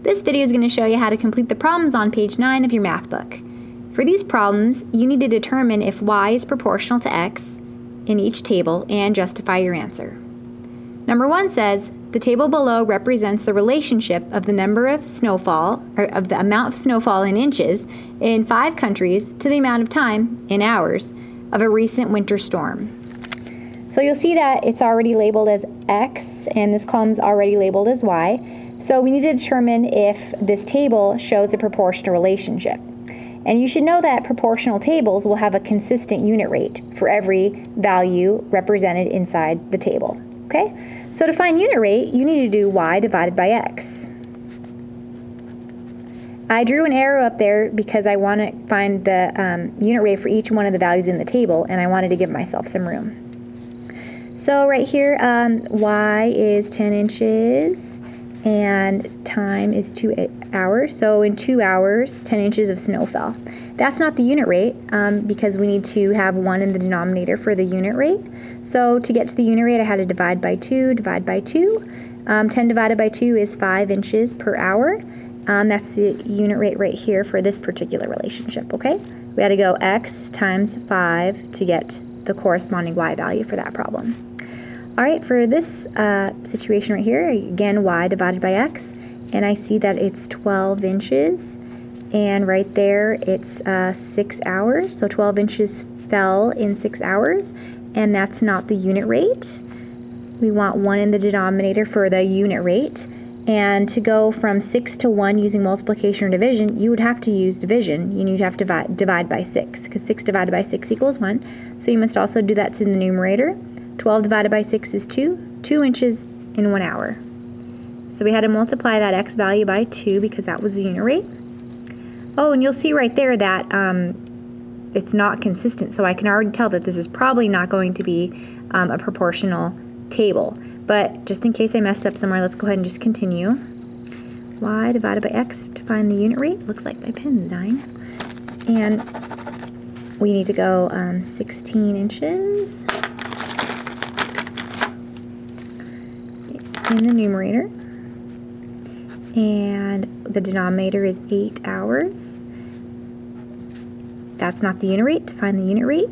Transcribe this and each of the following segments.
This video is going to show you how to complete the problems on page 9 of your math book. For these problems, you need to determine if y is proportional to x in each table and justify your answer. Number 1 says, the table below represents the relationship of the number of snowfall, or of the amount of snowfall in inches in 5 countries to the amount of time, in hours, of a recent winter storm. So you'll see that it's already labeled as x, and this column is already labeled as y. So we need to determine if this table shows a proportional relationship. And you should know that proportional tables will have a consistent unit rate for every value represented inside the table. Okay? So to find unit rate, you need to do y divided by x. I drew an arrow up there because I want to find the unit rate for each one of the values in the table, and I wanted to give myself some room. So right here, y is 10 inches. And time is 2 hours. So in 2 hours, 10 inches of snow fell. That's not the unit rate because we need to have 1 in the denominator for the unit rate. So to get to the unit rate, I had to divide by 2, divide by 2. 10 divided by 2 is 5 inches per hour. That's the unit rate right here for this particular relationship, okay? We had to go x times 5 to get the corresponding y value for that problem. All right, for this situation right here, again, y divided by x, and I see that it's 12 inches, and right there it's 6 hours, so 12 inches fell in 6 hours, and that's not the unit rate. We want 1 in the denominator for the unit rate, and to go from 6 to 1 using multiplication or division, you would have to use division. You'd have to divide by 6, because 6 divided by 6 equals 1, so you must also do that to the numerator. 12 divided by 6 is 2 inches in 1 hour. So we had to multiply that x value by 2 because that was the unit rate. Oh, and you'll see right there that it's not consistent, so I can already tell that this is probably not going to be a proportional table. But just in case I messed up somewhere, let's go ahead and just continue. Y divided by x to find the unit rate. Looks like my pen's dying. And we need to go 16 inches. In the numerator, and the denominator is 8 hours. That's not the unit rate. To find the unit rate,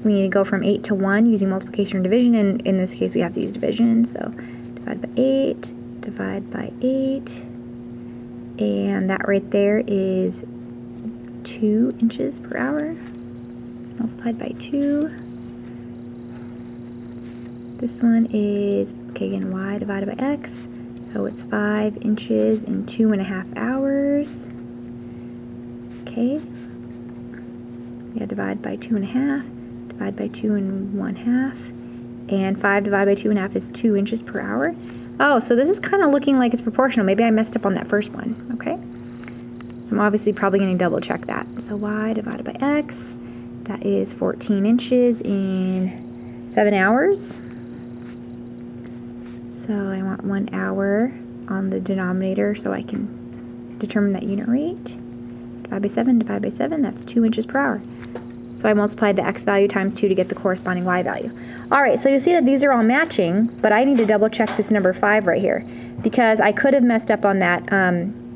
we need to go from 8 to 1 using multiplication or division, and in this case we have to use division, so divide by 8, divide by 8, and that right there is 2 inches per hour, multiplied by 2. This one is, okay, again, y divided by x, so it's 5 inches in 2.5 hours. Okay, yeah, divide by 2.5, divide by 2.5, and 5 divided by 2.5 is 2 inches per hour. Oh, so this is kind of looking like it's proportional. Maybe I messed up on that first one, okay? So I'm obviously probably going to double check that. So y divided by x, that is 14 inches in 7 hours. So I want 1 hour on the denominator so I can determine that unit rate. Divide by 7, that's 2 inches per hour. So I multiplied the x value times 2 to get the corresponding y value. All right, so you'll see that these are all matching, but I need to double check this number 5 right here because I could have messed up on that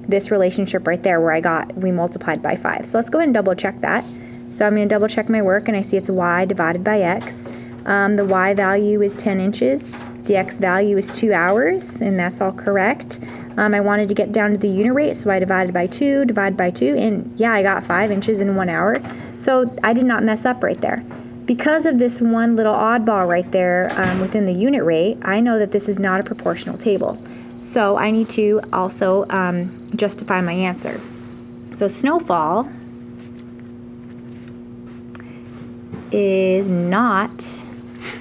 this relationship right there where we multiplied by 5. So let's go ahead and double check that. So I'm going to double check my work, and I see it's y divided by x. The y value is 10 inches. The x value is 2 hours, and that's all correct. I wanted to get down to the unit rate, so I divided by 2, and yeah, I got 5 inches in 1 hour. So I did not mess up right there. Because of this one little oddball right there within the unit rate, I know that this is not a proportional table. So I need to also justify my answer. So snowfall is not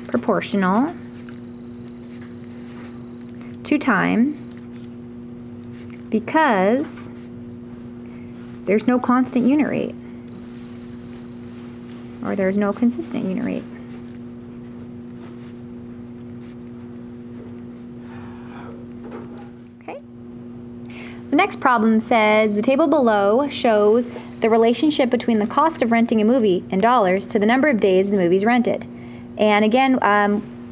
proportional to time because there's no constant unit rate, or there's no consistent unit rate. Okay. The next problem says the table below shows the relationship between the cost of renting a movie in dollars to the number of days the movie's rented. And again,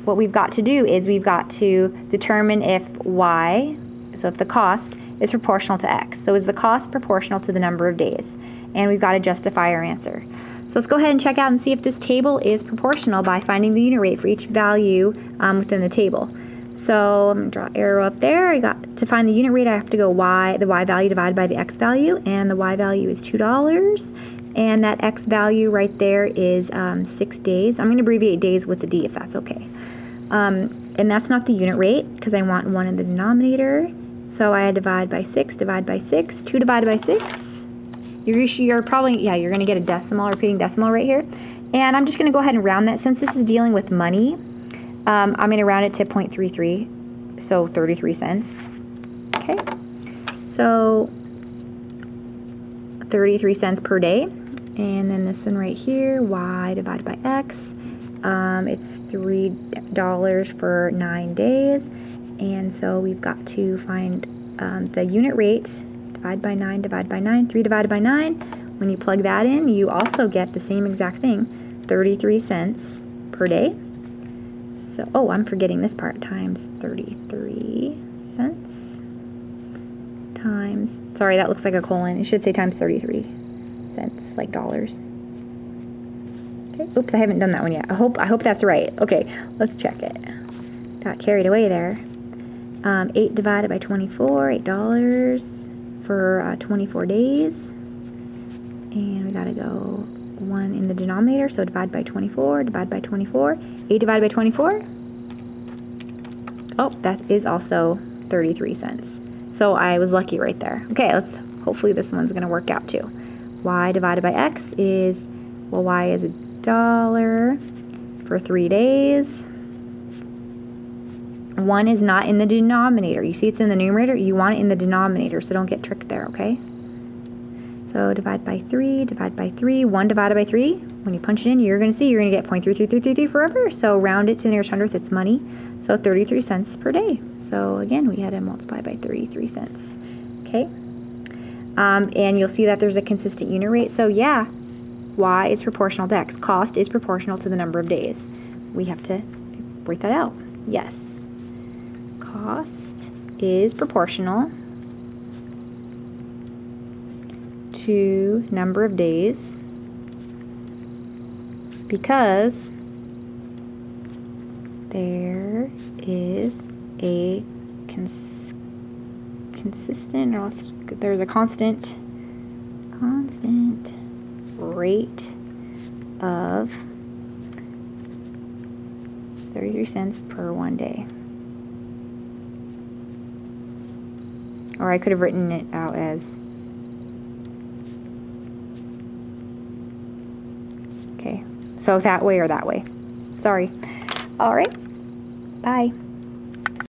what we've got to do is we've got to determine if y So if the cost is proportional to x, so is the cost proportional to the number of days? And we've got to justify our answer. So let's go ahead and check out and see if this table is proportional by finding the unit rate for each value within the table. So I'm going to draw an arrow up there. To find the unit rate, I have to go the y value divided by the x value, and the y value is $2. And that x value right there is 6 days. I'm going to abbreviate days with the D if that's okay. And that's not the unit rate because I want 1 in the denominator. So I divide by 6, divide by 6, 2 divided by 6. You're probably, yeah, you're going to get a decimal, repeating decimal right here. And I'm just going to go ahead and round that. Since this is dealing with money, I'm going to round it to 0.33, so 33 cents. Okay, so 33 cents per day. And then this one right here, y divided by x, it's $3 for 9 days. And so we've got to find the unit rate, divide by 9, divide by 9, 3 divided by 9. When you plug that in, you also get the same exact thing, 33 cents per day. So, oh, I'm forgetting this part, times 33 cents times, sorry, that looks like a colon. It should say times 33 cents, like dollars. Okay, oops, I haven't done that one yet. I hope that's right. Okay, let's check it. Got carried away there. 8 divided by 24, $8 for 24 days. And we gotta go 1 in the denominator, so divide by 24, divide by 24. 8 divided by 24. Oh, that is also 33 cents. So I was lucky right there. Okay, hopefully this one's gonna work out too. Y divided by x is, well, y is $1 for 3 days. 1 is not in the denominator. You see it's in the numerator, you want it in the denominator, so don't get tricked there, okay? So divide by 3, divide by 3, 1 divided by 3. When you punch it in, you're going to see you're going to get 0.33333 forever. So round it to the nearest hundredth, it's money. So 33 cents per day. So again, we had to multiply by 33 cents. Okay? And you'll see that there's a consistent unit rate. So yeah, y is proportional to x. Cost is proportional to the number of days. We have to work that out. Yes. Cost is proportional to number of days because there is a consistent, or there's a constant rate of 33 cents per 1 day. Or I could have written it out as, okay, so that way or that way. Sorry. All right. Bye.